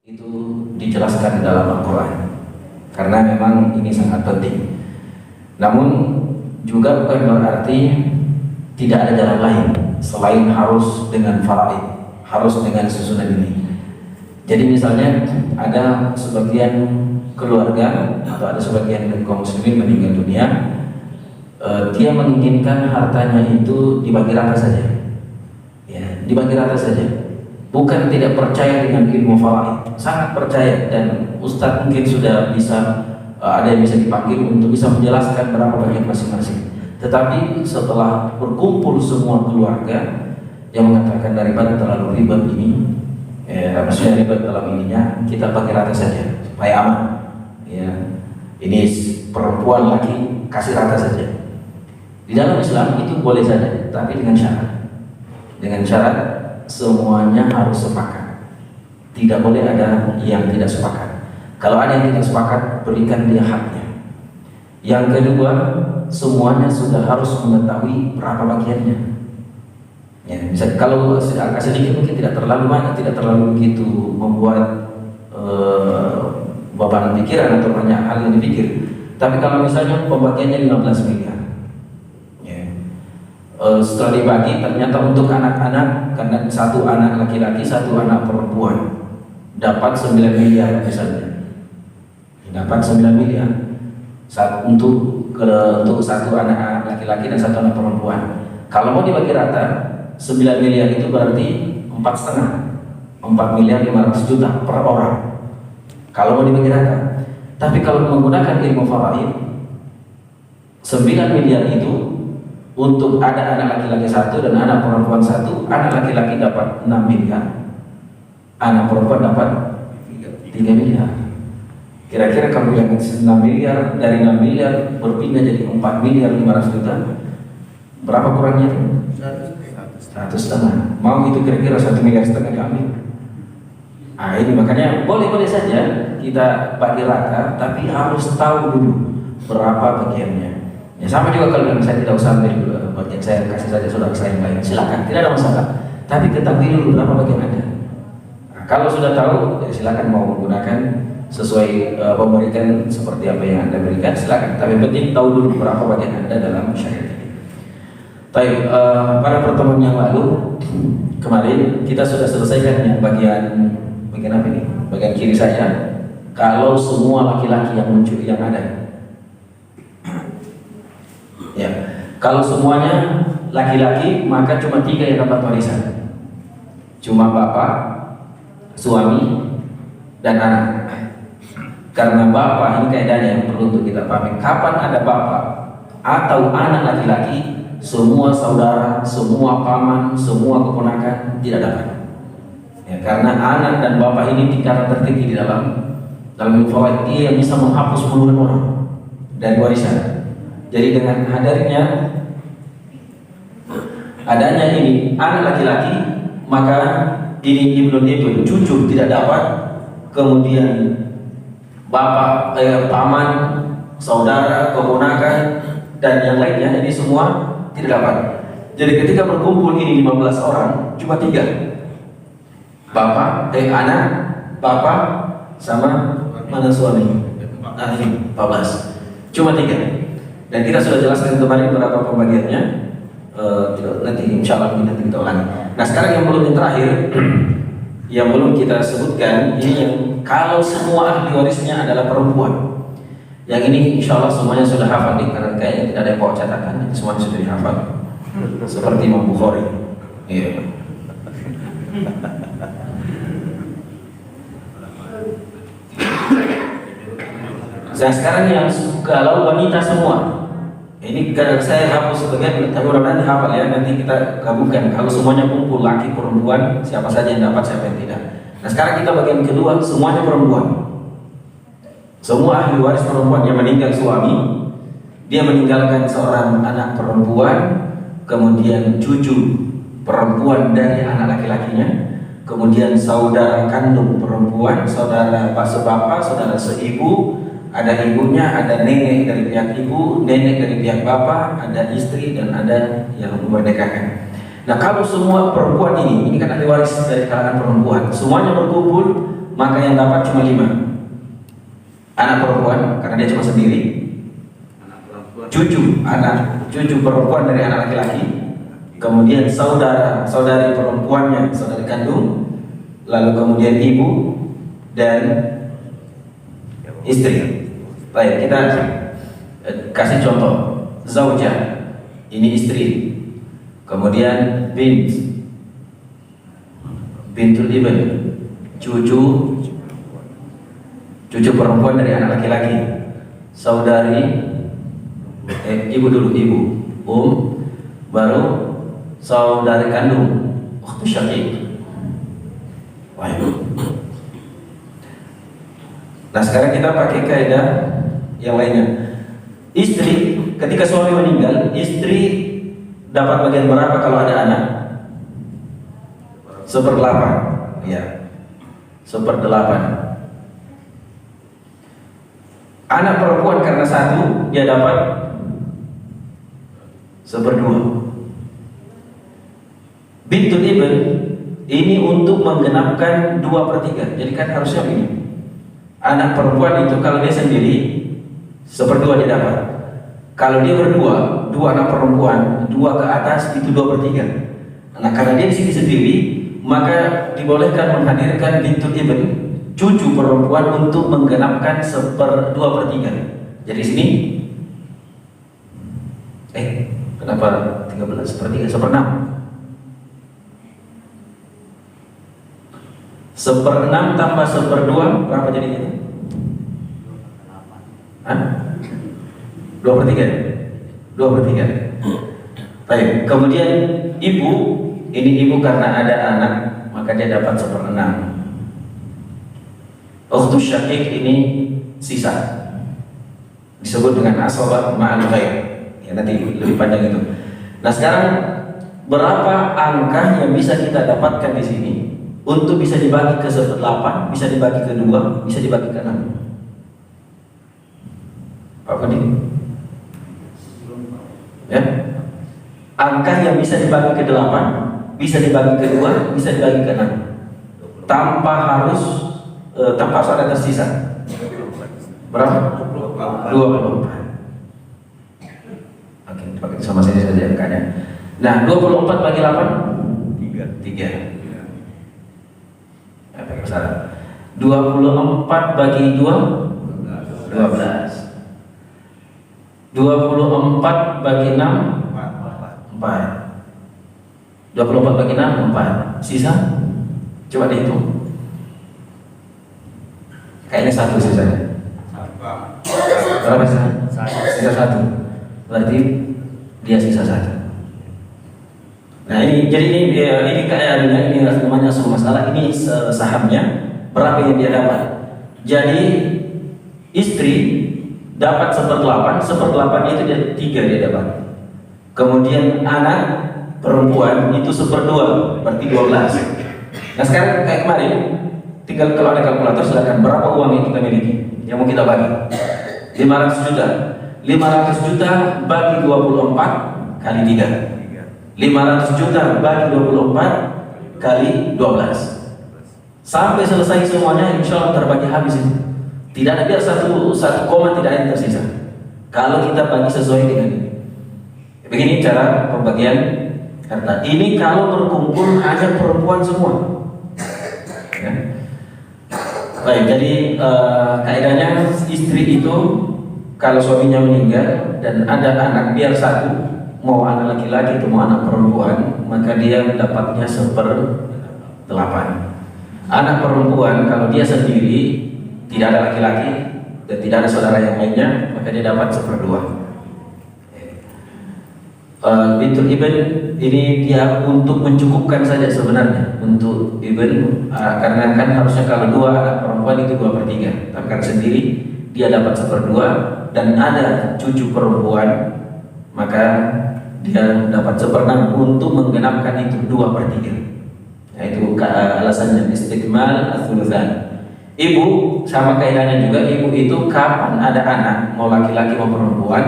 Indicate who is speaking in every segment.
Speaker 1: itu dijelaskan di dalam Al-Quran karena memang ini sangat penting. Namun juga bukan berarti tidak ada jalan lain selain harus dengan faraid, harus dengan susunan ini. Jadi misalnya ada sebagian keluarga atau ada sebagian kaum muslimin meninggal dunia, dia menginginkan hartanya itu dibagi rata saja, ya, dibagi rata saja. Bukan tidak percaya dengan ilmu faraid, sangat percaya, dan Ustadz mungkin sudah bisa ada yang bisa dipanggil untuk bisa menjelaskan berapa bagian masing-masing. Tetapi setelah berkumpul semua keluarga yang mengatakan daripada terlalu ribet ini, maksudnya ribet dalam ininya, kita pakai rata saja supaya aman. Ya, ini perempuan laki kasih rata saja. Di dalam Islam itu boleh saja, tapi dengan syarat. Dengan syarat semuanya harus sepakat. Tidak boleh ada yang tidak sepakat. Kalau ada yang tidak sepakat, berikan dia haknya. Yang kedua, semuanya sudah harus mengetahui berapa bagiannya. Ya, bisa kalau agak sedikit mungkin tidak terlalu banyak, tidak terlalu begitu membuat beban pikiran atau banyak hal yang dipikir. Tapi kalau misalnya pembagiannya 15 miliar, setelah dibagi ternyata untuk anak-anak, karena satu anak laki-laki satu anak perempuan dapat 9 miliar misalnya, dapat 9 miliar untuk satu anak laki-laki dan satu anak perempuan. Kalau mau dibagi rata 9 miliar itu berarti 4 miliar 500 juta per orang kalau mau dibagi rata. Tapi kalau menggunakan ilmu faraid, 9 miliar itu untuk ada anak laki-laki satu dan anak perempuan satu. Anak laki-laki dapat 6 miliar, anak perempuan dapat 3 miliar. Kira-kira kamu yang 6 miliar, dari 6 miliar berpindah jadi 4 miliar 500 juta, berapa kurangnya? 100,5. Mau itu kira-kira 1,5 miliar diambil. Nah ini makanya boleh-boleh saja kita bagi rata, tapi harus tahu dulu berapa bagiannya. Ya sama juga kalau saya tidak usah ambil bagian saya, kasih saja saudara saya yang lain, silakan, tidak ada masalah. Tapi ketahui dulu berapa bagian Anda. Nah, kalau sudah tahu, ya silakan mau menggunakan sesuai memberikan seperti apa yang Anda berikan, silakan. Tapi penting tahu dulu berapa bagian Anda dalam syariat ini. Baik, pada pertemuan yang lalu kemarin kita sudah selesaikan yang bagian apa ini? Bagian kiri saya. Kalau semua laki-laki yang muncul yang ada. Ya, kalau semuanya laki-laki maka cuma 3 yang dapat warisan, cuma bapak, suami, dan anak. Karena bapak ini kaidahnya yang perlu untuk kita pahami. Kapan ada bapak atau anak laki-laki, semua saudara, semua paman, semua keponakan tidak dapat. Ya, karena anak dan bapak ini tingkatan tertinggi di dalam ilmu faraid, dia yang bisa menghapus puluhan orang dari warisan. Jadi dengan adanya ini anak laki-laki, maka ini ibnu cucu tidak dapat, kemudian bapak, paman, saudara, keponakan, dan yang lainnya ini semua tidak dapat. Jadi ketika berkumpul ini 15 orang, cuma 3 bapak, anak, bapak, sama mana suami, 14, cuma 3. Dan kita sudah jelaskan kemarin berapa pembagiannya. Nanti insya Allah nanti kita ulangi. Nah sekarang yang belum, yang terakhir yang belum kita sebutkan, ini yang kalau semua ahli warisnya adalah perempuan. Yang ini insya Allah semuanya sudah hafal nih, karena kayaknya tidak ada yang bawa catatan, semuanya sudah dihafal. Seperti Imam Bukhari. Iya. Nah sekarang yang kalau wanita semua, ini kadang saya hapus sebagian, tapi mudah-mudahan hafal ya. Nanti kita gabungkan. Kalau semuanya kumpul laki perempuan, siapa saja yang dapat, siapa yang tidak. Nah sekarang kita bagian kedua, semuanya perempuan. Semua ahli waris perempuan yang meninggal suami, dia meninggalkan seorang anak perempuan, kemudian cucu perempuan dari anak laki-lakinya, kemudian saudara kandung perempuan, saudara sebapak, saudara seibu, ada ibunya, ada nenek dari pihak ibu, nenek dari pihak bapak, ada istri, dan ada yang memerdekakan. Nah kalau semua perempuan ini kan ahli waris dari kalangan perempuan, semuanya berkumpul, maka yang dapat cuma 5. Anak perempuan karena dia cuma sendiri, cucu perempuan dari anak laki-laki, kemudian saudari perempuannya, saudari kandung, lalu kemudian ibu dan istri. Baik, kita kasih contoh. Zaujah, ini istri. Kemudian bintul ibn, cucu perempuan dari anak laki-laki. Saudari, ibu dulu, baru saudari kandung, waktu syaqiq. Nah sekarang kita pakai kaidah yang lainnya. Istri, ketika suami meninggal, istri dapat bagian berapa kalau ada anak? 1/8, ya, 1/8. Anak perempuan karena 1, dia dapat 1/2. Bintul ibn ini untuk menggenapkan 2/3. Jadi kan harusnya ini. Anak perempuan itu kalau dia sendiri 1/2 dia dapat. Kalau dia berdua, 2 anak perempuan, 2 ke atas itu 2/3. Nah karena dia di sini sendiri, maka dibolehkan menghadirkan bintul ibn, cucu perempuan, untuk menggenapkan 2/3. Jadi sini, kenapa 13? 1/3, 1/6. 1/6 tambah 1/2 berapa jadinya? 2/3. Baik, kemudian ibu, ini ibu karena ada anak, maka dia dapat 1/6. Ukhtus syaqiq ini sisa, disebut dengan asobah ma'al ghaib. Ya nanti lebih panjang itu. Nah sekarang berapa angka yang bisa kita dapatkan di sini untuk bisa dibagi ke 1/8, bisa dibagi ke 2, bisa dibagi ke 6? Apa nih? Ya, angka yang bisa dibagi ke 8, bisa dibagi ke 2, bisa dibagi ke 6, tanpa harus ada tersisa. Berapa? 24. Oke, pakai sama sini saja angkanya. Nah, 24 bagi 8? 3. Ya, pakai salah. 24 bagi 2? 12. 24 bagi 6? 4. 24 bagi 6? 4. Sisa? Coba dihitung. Kayaknya 1 sisanya. Berapa sisa? Sisa 1. Berarti dia sisa 1. Nah ini, jadi ini kayaknya ini namanya asal masalah. Ini sahamnya berapa yang dia dapat. Jadi istri dapat 1/8 itu dia 3 dia dapat. Kemudian anak perempuan itu 1/2, berarti 12. Nah sekarang kayak kemarin, tinggal kalau ada kalkulator silakan, berapa uang yang kita miliki yang mau kita bagi? 500 juta. 500 juta bagi 24 kali 3. 500 juta bagi 24 kali 12. Sampai selesai semuanya insya Allah terbagi habis itu. Tidak ada, biar satu koma tidak ada yang tersisa. Kalau kita bagi sesuai dengan ini. Begini cara pembagian harta. Ini kalau berkumpul hanya perempuan semua. Ya. Baik, jadi kaidahnya istri itu kalau suaminya meninggal dan ada anak, biar 1, mau anak laki-laki atau mau anak perempuan, maka dia mendapatnya 1/8. Anak perempuan kalau dia sendiri, tidak ada laki-laki dan tidak ada saudara yang lainnya, maka dia dapat 1/2. Bintul ibn ini dia untuk mencukupkan saja sebenarnya untuk ibn, karena kan harusnya kalau 2 anak perempuan itu 2/3, tapi kan sendiri dia dapat 1/2 dan ada cucu perempuan, maka dia dapat 1/6 untuk menggenapkan itu 2/3. Nah itu alasannya istikmal ats-tsulusan. Ibu sama kaidahnya juga, ibu itu kapan ada anak, mau laki-laki mau perempuan,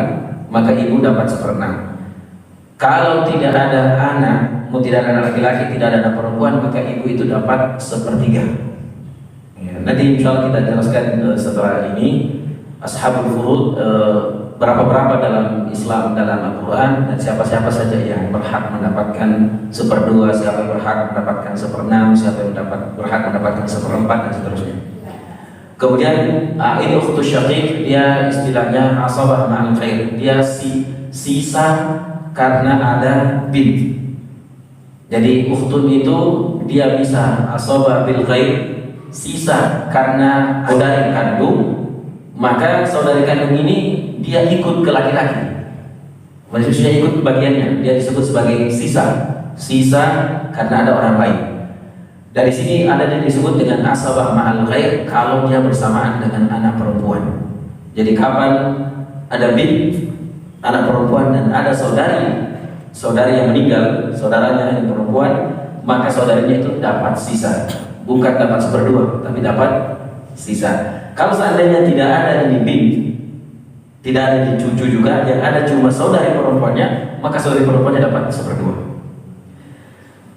Speaker 1: maka ibu dapat 1/6. Kalau tidak ada anak, mau tidak ada anak laki-laki, tidak ada anak perempuan, maka ibu itu dapat 1/3. Ya, nah Nanti insya Allah kita jelaskan setelah ini ashabul furud berapa dalam Islam, dalam Al-Quran, dan siapa-siapa saja yang berhak mendapatkan 1/2, siapa yang berhak mendapatkan 1/6, siapa yang berhak mendapatkan 1/4, dan seterusnya. Kemudian ini ukhtus syaqiq, dia istilahnya asabah ma'al khair, dia sisa karena ada bint. Jadi ukhtun itu dia bisa asabah bil khair, sisa karena saudari kandung, maka saudari kandung ini dia ikut ke laki-laki, maksudnya ikut bagiannya, dia disebut sebagai sisa karena ada orang lain. Dari sini ada yang disebut dengan asabah ma'al ghair kalau dia bersamaan dengan anak perempuan. Jadi kapan ada bint, anak perempuan, dan ada saudari yang meninggal, saudaranya yang perempuan, maka saudarinya itu dapat sisa, bukan dapat 1/2, tapi dapat sisa. Kalau seandainya tidak ada di bint, tidak ada di cucu juga, yang ada cuma saudari perempuannya, maka saudari perempuannya dapat 1/2.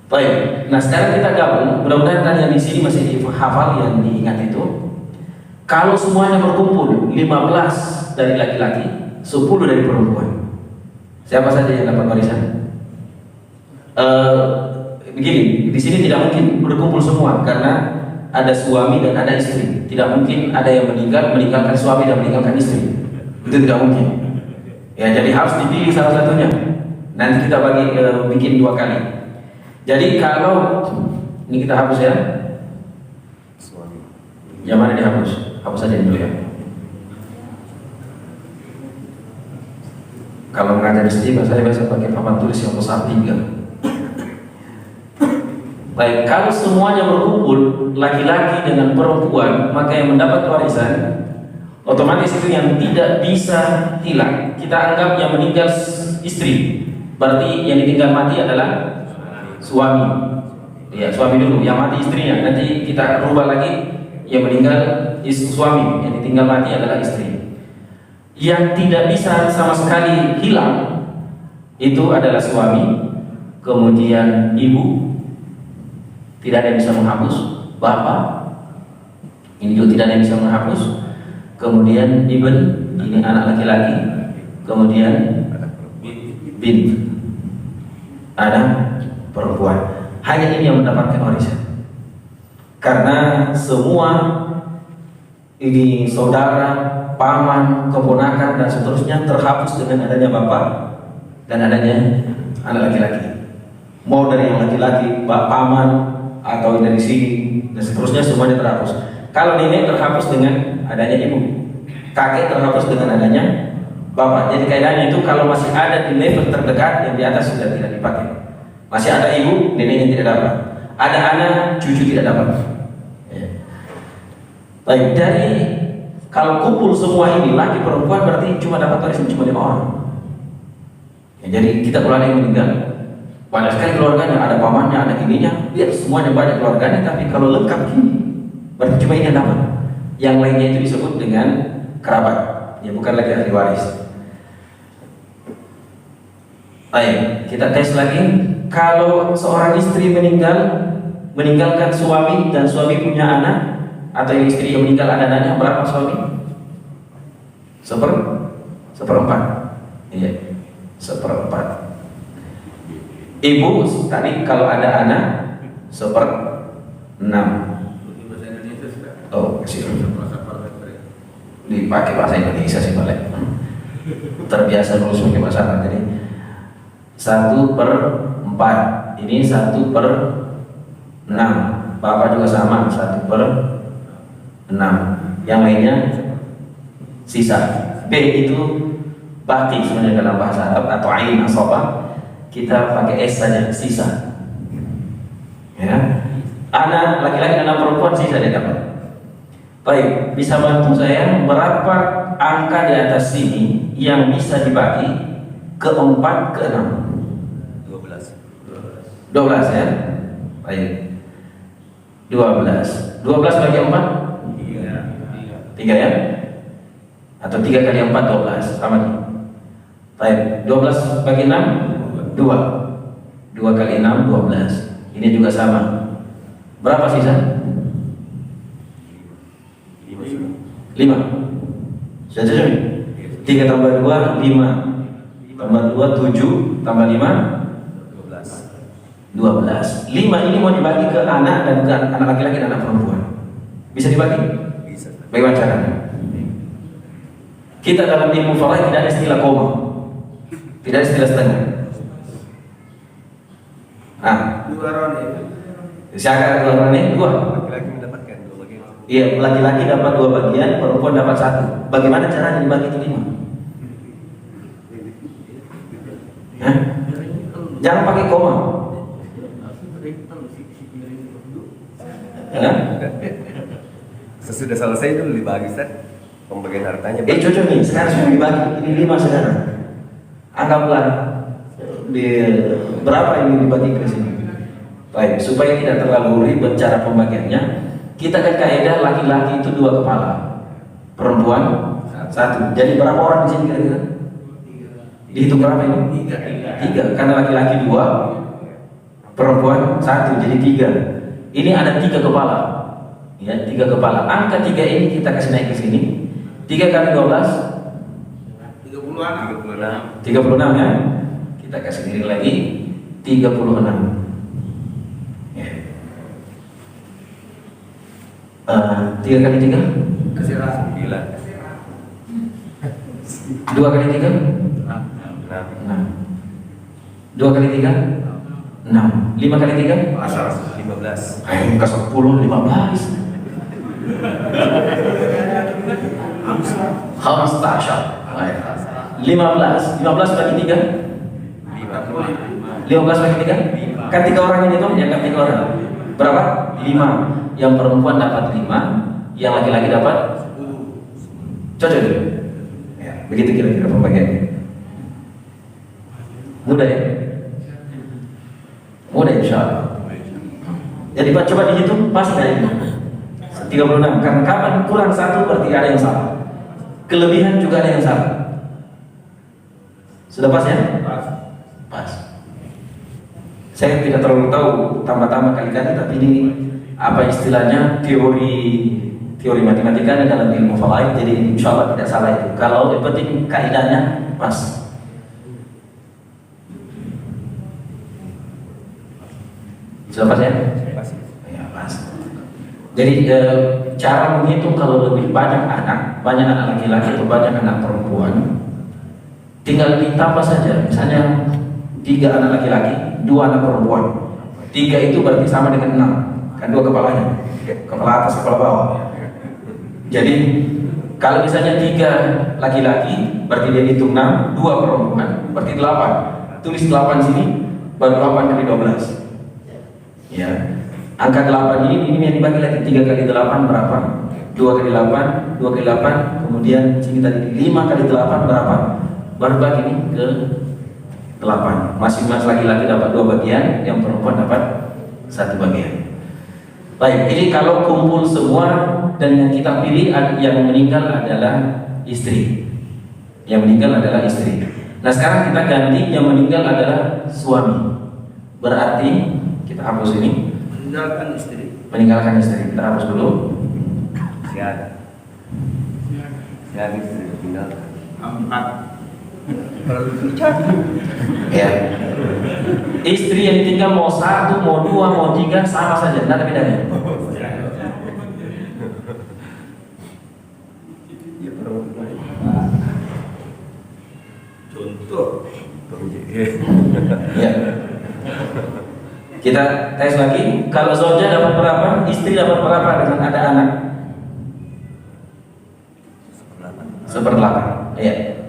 Speaker 1: Baik, nah sekarang kita gabung. Mudah-mudahan tadi yang di sini masih dihafal, yang diingat itu. Kalau semuanya berkumpul, 15 dari laki-laki, 10 dari perempuan, siapa saja yang dapat warisan? Begini, di sini tidak mungkin berkumpul semua karena ada suami dan ada istri. Tidak mungkin ada yang meninggalkan suami dan meninggalkan istri. Itu tidak mungkin. Ya, jadi harus dipilih salah satunya. Nanti kita bikin 2 kali. Jadi kalau ini kita hapus ya. Yang mana dihapus? Hapus saja dulu ya. Kalau mengajar istimewa saya biasa pakai papan tulis yang besar 3. Baik, kalau semuanya berkumpul laki-laki dengan perempuan, maka yang mendapat warisan otomatis itu yang tidak bisa hilang. Kita anggap yang meninggal istri, berarti yang ditinggal mati adalah suami. Ya, suami dulu, yang mati istrinya. Nanti kita rubah lagi, yang meninggal suami, yang ditinggal mati adalah istri. Yang tidak bisa sama sekali hilang itu adalah suami, kemudian ibu, tidak ada yang bisa menghapus, bapak, ini juga tidak ada yang bisa menghapus, kemudian ibn, ini anak laki-laki, kemudian bint, anak perempuan. Hanya ini yang mendapatkan warisan, karena semua ini saudara, paman, keponakan, dan seterusnya terhapus dengan adanya bapak dan adanya anak laki-laki. Mau dari yang laki-laki, paman, atau dari sini, dan seterusnya semuanya terhapus. Kalau nenek terhapus dengan adanya ibu, kakek terhapus dengan adanya bapak. Jadi kaidahnya itu kalau masih ada di level terdekat, yang di atas sudah tidak dipakai. Masih ada ibu, neneknya tidak dapat. Ada anak, cucu tidak dapat. Ya. Baik, dari kalau kumpul semua ini laki perempuan, berarti cuma dapat warisan cuma 5 orang. Ya, jadi kita kalau ada yang meninggal, banyak sekali keluarganya, ada pamannya, ada ininya, biar semuanya banyak keluarganya, tapi kalau lengkap gini, berarti cuma ini yang dapat. Yang lainnya itu disebut dengan kerabat, ya bukan lagi ahli waris. Baik, kita tes lagi. Kalau seorang istri meninggalkan suami dan suami punya anak, atau istri yang meninggal ada anaknya, berapa suami? 1/4. Iya, 1/4. Ibu tadi kalau ada anak 1/6. Oh, kasih dipakai bahasa Indonesia sih balik. Terbiasa dulu pakai bahasa Arab, jadi 1/4. Ini 1/6. Bapak juga sama 1/6. Yang lainnya sisa. B itu baki sebenarnya dalam bahasa Arab, atau ain asabah. Kita pakai S saja, sisa. Ya. Anak laki-laki dan anak perempuan sisa dia dapat. Baik, bisa bantu saya berapa angka di atas sini yang bisa dibagi ke 4 ke 6? 12 ya. Baik. 12 bagi 4? 3 ya? Atau 3 kali 4 12 sama nih. Baik, 12 bagi 6 2 kali 6 12. Ini juga sama. Berapa sisa? 5 5. Sudah cocok? 3 tambah 2 5, tambah 2 7, tambah 5 12. 5 ini mau dibagi ke anak dan ke anak laki-laki dan anak perempuan. Bisa dibagi? Bisa. Bagaimana caranya? Kita dalam ilmu faraid tidak ada istilah koma, tidak ada istilah setengah.
Speaker 2: Dua roni.
Speaker 1: Siapa dua roni? 2.
Speaker 2: Laki-laki mendapatkan 2 bagian.
Speaker 1: Iya, laki-laki dapat 2 bagian, perempuan dapat 1. Bagaimana caranya dibagi itu 5? Hah? Jangan pakai koma.
Speaker 2: Sesudah selesai itu dibagi, Ustaz. Pembagian hartanya.
Speaker 1: Cocok nih, sekarang sudah dibagi. Ini 5 sekarang. Anggaplah berapa ini dibagi ke sini. Baik, supaya tidak terlalu ribet cara pembagiannya, kita kan kaidah laki-laki itu 2 kepala, perempuan 1. Jadi berapa orang di sini kira-kira? Dihitung berapa ini? 3. Karena laki-laki 2, perempuan 1, jadi 3. Ini ada 3 kepala. Ya, 3 kepala. Angka 3 ini kita kasih naik ke sini. 3 kali 12 36 ya. Kita kasih diri lagi 36. Ya. 3 kali 3 9. 2 kali 3 6. 2 kali 3 6. 5 kali 3 15. Ke 10 15. 15 bagi 3 15 bagi 3 kan 3 orang ini tuh ya kan 3 orang berapa? 5. Yang perempuan dapat 5, yang laki-laki dapat cocok ya, begitu kira-kira pembagiannya. Mudah ya? Mudah insyaallah. Jadi coba dihitung pasti ada ini 36. Karena kapan kurang 1 berarti ada yang salah, kelebihan juga ada yang salah. Sudah pas ya? Pas. Saya tidak terlalu tahu tambah-tambah kali-kali, tapi ini apa istilahnya, teori matematika dalam ilmu faraid. Jadi insya Allah tidak salah itu. Kalau yang penting kaidahnya pas. Sudah pas ya? Pas. Ya, pas. Jadi cara menghitung kalau lebih banyak anak laki-laki atau banyak anak perempuan, tinggal ditambah saja. Misalnya 3 anak laki-laki, 2 anak perempuan. 3 itu berarti sama dengan 6. Kan 2 kepalanya, kepala atas, kepala bawah. Jadi kalau misalnya 3 laki-laki, berarti dia hitung 6, 2 perempuan, berarti 8. Tulis 8 sini, baru 8 kali 12. Ya. Angka 8 ini yang dibagi lagi 3 kali 8 berapa? 2 kali 8, 2 kali 8, kemudian sini tadi 5 kali 8 berapa? Baru bagi ini ke 8. Masing-masing laki-laki dapat 2 bagian, yang perempuan dapat 1 bagian. Baik, ini kalau kumpul semua dan yang kita pilih yang meninggal adalah istri. Yang meninggal adalah istri. Nah sekarang kita ganti yang meninggal adalah suami. Berarti kita hapus ini. Meninggalkan istri. Kita hapus dulu.
Speaker 2: Siap istri tinggal 4.
Speaker 1: Ya. Istri yang ditinggal mau 1, mau 2, mau 3 sama saja, tidak ada bedanya.
Speaker 2: Contoh.
Speaker 1: Ya. Kita tes lagi. Kalau zauja dapat berapa? Istri dapat berapa dengan ada anak? 1/8. Iya.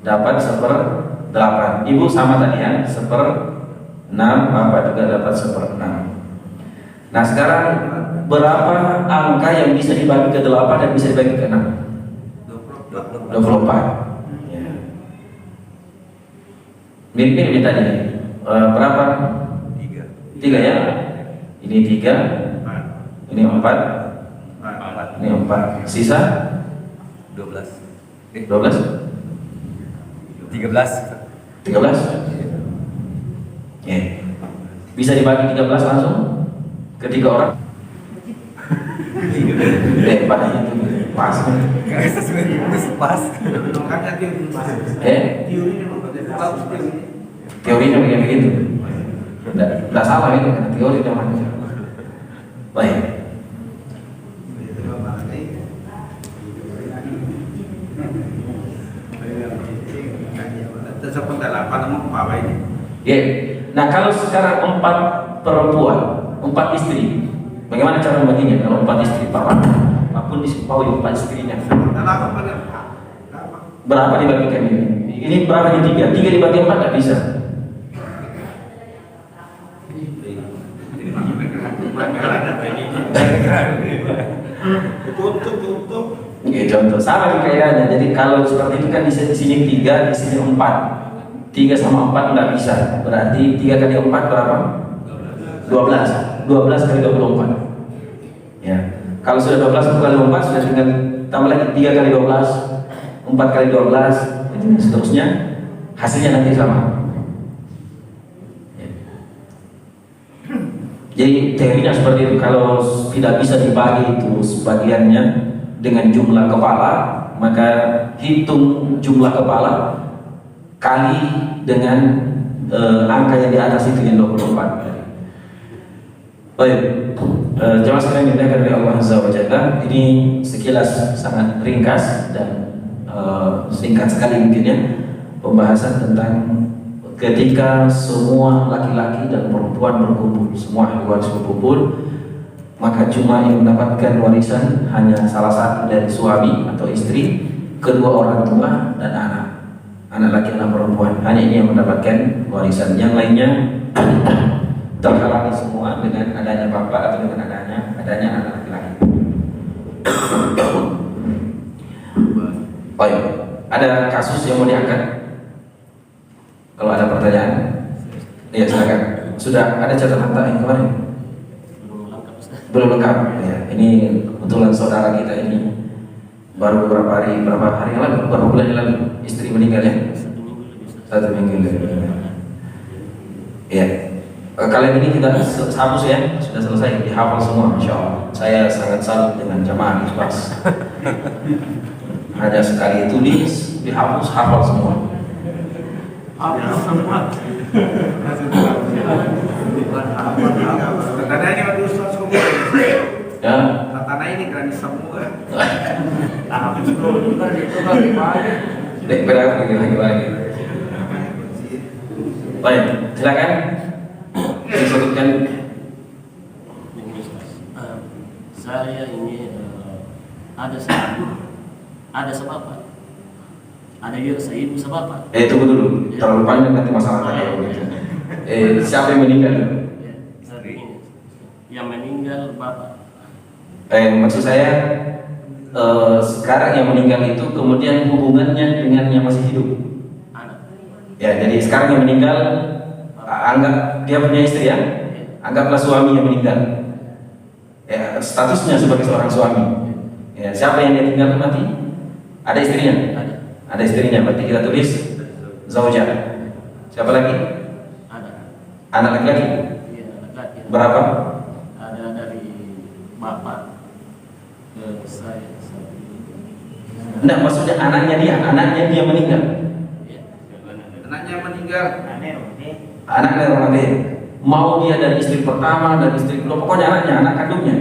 Speaker 1: Dapat 1/8. Ibu sama tadi ya, 1/6. Bapak juga dapat 1/6. Nah sekarang berapa angka yang bisa dibagi ke 8 dan bisa dibagi ke 6? 24. Ya. Mirip-mirip tadi. Berapa? 3 ya. Ini 3. Ini 4. Ini 4. Sisa
Speaker 2: 12.
Speaker 1: 13. Ya. Bisa dibagi 13 langsung ke 3 orang. Depan itu pas.
Speaker 2: Nggak sesuai itu pas.
Speaker 1: Teorinya begini begitu. Tidak salah itu karena teori namanya. Baik. Ya. Nah kalau sekarang 4 perempuan, 4 istri, bagaimana cara membaginya? Kalau 4 istri, apapun disipaui 4 istrinya. Berapa dibagikan ini? Ini berapa di 3? 3 dibagi 4 tidak bisa. Ya, contoh sama di kaidahnya. Jadi kalau seperti itu kan di sini 3, di sini 4. 3 sama 4 tidak bisa. Berarti 3 kali 4 berapa? 12. 12 kali 24. Ya. Kalau sudah 12 kali 4 sudah tinggal tambah lagi 3 kali 12, 4 kali 12, dan seterusnya. Hasilnya nanti sama. Ya. Jadi teorinya seperti itu. Kalau tidak bisa dibagi itu sebagiannya dengan jumlah kepala, maka hitung jumlah kepala kali dengan angka yang di atas itu yang 24. Baik, jemaah sekalian yang dimuliakan oleh Allah Azza wa Jalla, ini sekilas sangat ringkas dan singkat sekali mungkinnya pembahasan tentang ketika semua laki-laki dan perempuan berkumpul, semua hewan berkumpul, maka cuma yang mendapatkan warisan hanya salah satu dari suami atau istri, kedua orang tua dan anak laki dan perempuan. Hanya ini yang mendapatkan warisan. Yang lainnya terhalangi semua dengan adanya bapak atau dengan adanya anak laki-laki. Baik, ada kasus yang mau diangkat? Kalau ada pertanyaan, ya silakan. Sudah ada catatan tak yang kemarin? Belum lengkap. Ya, ini kebetulan saudara kita ini baru berapa hari yang lalu, beberapa bulan yang lalu istri meninggal ya. 1 minggu lebih. Ya. Kalian ini kita hapus ya, sudah selesai, dihafal semua, Masya Allah. Saya sangat salut dengan jamaah ikhlas. Hanya sekali tulis, dihapus, hafal semua. Hafal semua. Ya.
Speaker 3: Tanah ini kan semua.
Speaker 1: Dek berapa lagi. Baik, silakan. Disebutkan.
Speaker 4: Saya ini ada sebab, ada juga saya ibu sebab.
Speaker 1: Tunggu dulu, terlalu panjang nanti masalahnya kalau begitu. Siapa yang meninggal?
Speaker 4: Yang meninggal bapak.
Speaker 1: Maksud saya sekarang yang meninggal itu kemudian hubungannya dengan yang masih hidup.
Speaker 4: Anak.
Speaker 1: Ya, jadi sekarang yang meninggal anggap dia punya istri ya. Anggaplah suami yang meninggal. Ya, statusnya sebagai seorang suami. Ya, siapa yang dia tinggal mati? Ada istrinya? Ada istrinya, berarti kita tulis zaujah. Siapa lagi?
Speaker 4: Ada.
Speaker 1: Anak laki-laki?
Speaker 4: Iya, laki-laki.
Speaker 1: Berapa?
Speaker 4: Ada dari bapak ke saya.
Speaker 1: Enggak, maksudnya anaknya dia meninggal.
Speaker 3: Anaknya meninggal.
Speaker 1: Anak dari orang lain. Mau dia dari istri pertama, dari istri kedua, pokoknya anaknya, anak kandungnya.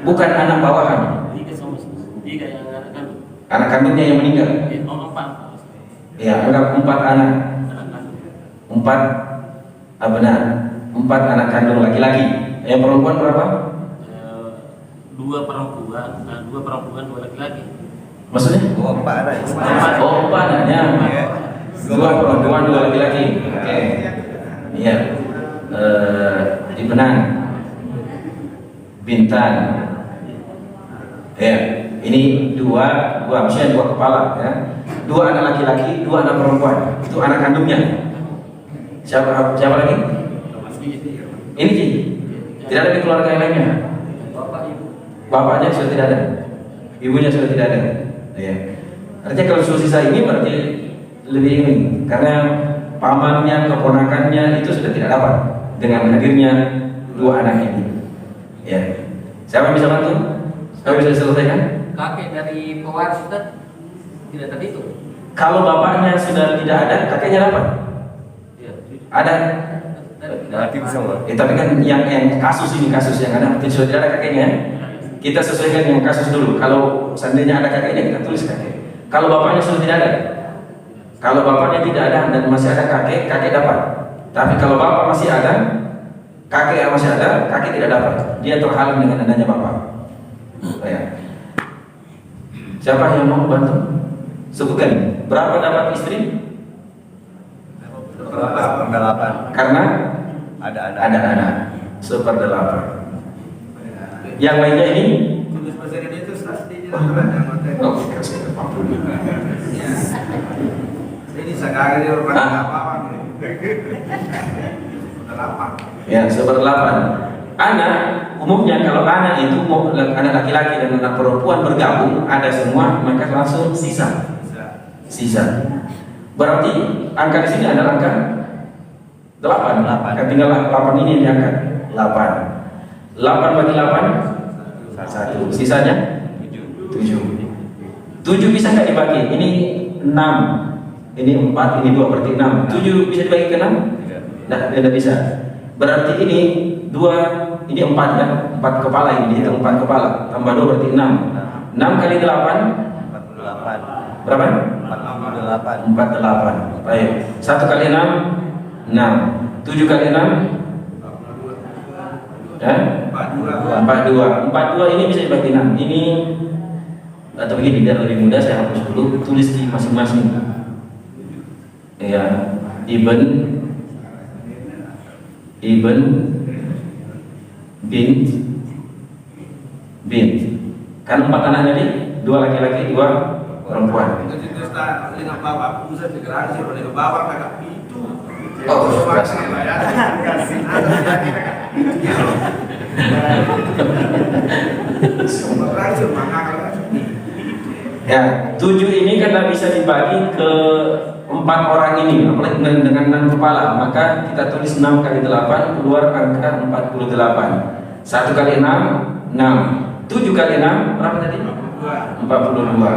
Speaker 1: Bukan anak bawahan.
Speaker 4: Tiga yang anak kandung.
Speaker 1: Anak kandungnya yang meninggal.
Speaker 4: Empat.
Speaker 1: Ya, anggap 4 anak. 4 anak kandung laki-laki. Yang perempuan berapa?
Speaker 4: 2 perempuan, 2 laki-laki.
Speaker 1: Maksudnya?
Speaker 2: 4 anak.
Speaker 1: 4 anaknya. 2 perempuan, 2 laki-laki. Oke. Iya. Benang, Bintan. Ya, ini maksudnya 2 kepala ya. 2 anak laki-laki, 2 anak perempuan. Itu anak kandungnya. Siapa lagi? Ini sih. Tidak ada di keluarga yang lainnya. Bapaknya sudah tidak ada. Ibunya sudah tidak ada. Ya. Artinya kalau sudah sisa ini berarti lebih ini karena pamannya, keponakannya itu sudah tidak dapat dengan hadirnya 2 anak ini. Ya. Siapa yang bisa bantu? Siapa bisa diselesaikan?
Speaker 5: Kakek dari pewaris Ustaz tidak terhitung.
Speaker 1: Kalau bapaknya sudah tidak ada, kakeknya dapat.
Speaker 5: Iya.
Speaker 1: Ada.
Speaker 2: Berarti semua.
Speaker 1: Tapi kan yang kasus yang ada sudah tidak ada kakeknya. Kita sesuaikan yang kasus dulu. Kalau seandainya ada kakeknya, kita tulis kakek. Kalau bapaknya sudah tidak ada, kalau bapaknya tidak ada dan masih ada kakek, kakek dapat. Tapi kalau bapak masih ada, kakek masih ada, kakek tidak dapat. Dia terhalang dengan adanya bapak. Ya. Siapa yang mau bantu? Sebutkan berapa dapat istri?
Speaker 2: Pendalapan.
Speaker 1: Karena
Speaker 2: Ada.
Speaker 1: ada anak. 1/8. Yang lainnya ini?
Speaker 3: Tulis bahasa Indonesia pasti jelas.
Speaker 1: Oh, kasih 40.
Speaker 3: Ini sekarang dia orang apa-apa. Apa?
Speaker 1: Ya, 1/8. Anak umumnya kalau anak itu mau anak laki-laki dan anak perempuan bergabung ada semua, maka langsung sisa. Berarti angka di sini adalah angka 8. Kan tinggal 8 ini yang diangkat. 8 bagi 8 1. Sisanya 7 bisa nggak dibagi? Ini 6, ini 4, ini 2, berarti 6. 7 bisa dibagi ke 6? Tidak bisa. Berarti ini 2, ini 4 kan? 4 kepala ini, dihitung 4 kepala. Tambah 2 berarti 6. 6 kali 8
Speaker 2: 48.
Speaker 1: berapa?
Speaker 2: 48.
Speaker 1: 48. Baik. 1 kali 6 6. 7 kali 6 42 ini bisa dibagi 6. Ini atau begini biar lebih mudah saya hapus dulu, tulis di masing-masing. Ya, Ibn bint. Kan 4 anak tadi, 2 laki-laki, 2 perempuan.
Speaker 3: Itu kita dengan bapak pusat segera sih oleh bapak kakak itu.
Speaker 1: Oh,
Speaker 3: kasih.
Speaker 1: Ya, 7 ini kan bisa dibagi ke 4 orang ini, apalagi dengan 6 kepala, maka kita tulis 6 kali 8 keluar angka 48. 1 kali 6 6. 7 kali 6 berapa tadi? 42.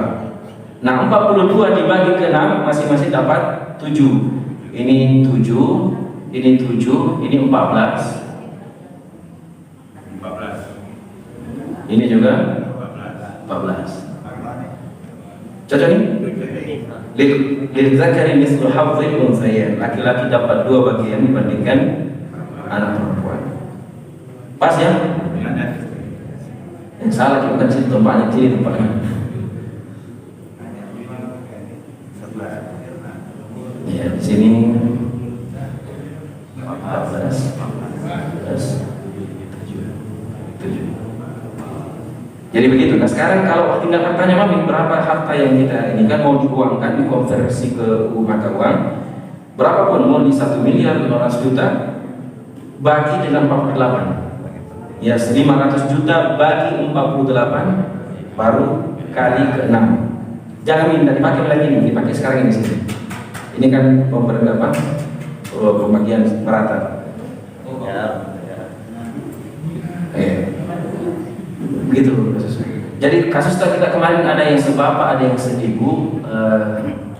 Speaker 1: Nah, 42 dibagi ke 6 masing-masing dapat 7. Ini 7, ini 7, ini 14. Ini juga 14. Cocok nih? Lidzakari mislu hadzil unthayain. Laki-laki dapat 2 bagian dibandingkan anak perempuan. Pas ya? Yang salah kita bukan situ tempatnya, sini tempatnya. Ya, di sini 14. Jadi begitu. Nah sekarang kalau tinggal hartanya mami, berapa harta yang kita ini kan mau diuangkan, dikonversi ke mata uang, berapapun mau di 1 miliar 500 juta bagi dengan 48. Ya 500 juta bagi 48 baru kali ke 6. Jangan minta dipakai lagi nih, dipakai sekarang ini sini. Ini kan pembagian merata. Begitu kasusnya. Jadi kasus kita kemarin ada yang sebapak, ada yang seibu.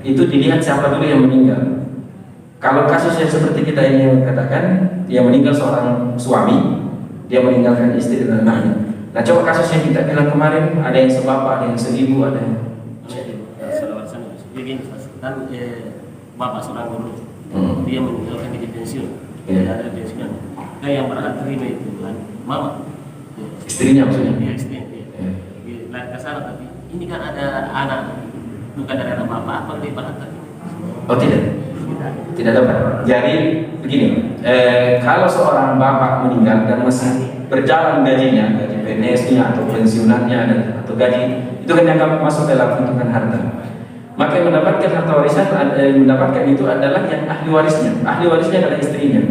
Speaker 1: Itu dilihat siapa dulu yang meninggal. Kalau kasus yang seperti kita ini katakan, dia meninggal seorang suami, dia meninggalkan istri dan anaknya. Nah coba kasus yang kita bilang kemarin, ada yang sebapak, ada yang seibu, ada yang
Speaker 4: kan bapak seorang guru, dia meninggalkan di pensiun,
Speaker 1: Iya.
Speaker 4: ada pensiun. Nah yang berhak terima itu kan mama,
Speaker 1: istrinya maksudnya.
Speaker 4: ya istrinya, lari ke sana. Tapi ini kan ada anak, bukan dari anak bapak, apa dia berhak terima?
Speaker 1: Oh tidak dapat. Jadi begini, kalau seorang bapak meninggal dan masih berjalan gajinya, gaji PNS-nya atau pensiunannya atau gaji itu kan dianggap masuk dalam hitungan harta. Maka yang mendapatkan harta warisan, mendapatkan itu adalah yang ahli warisnya. Ahli warisnya adalah istrinya.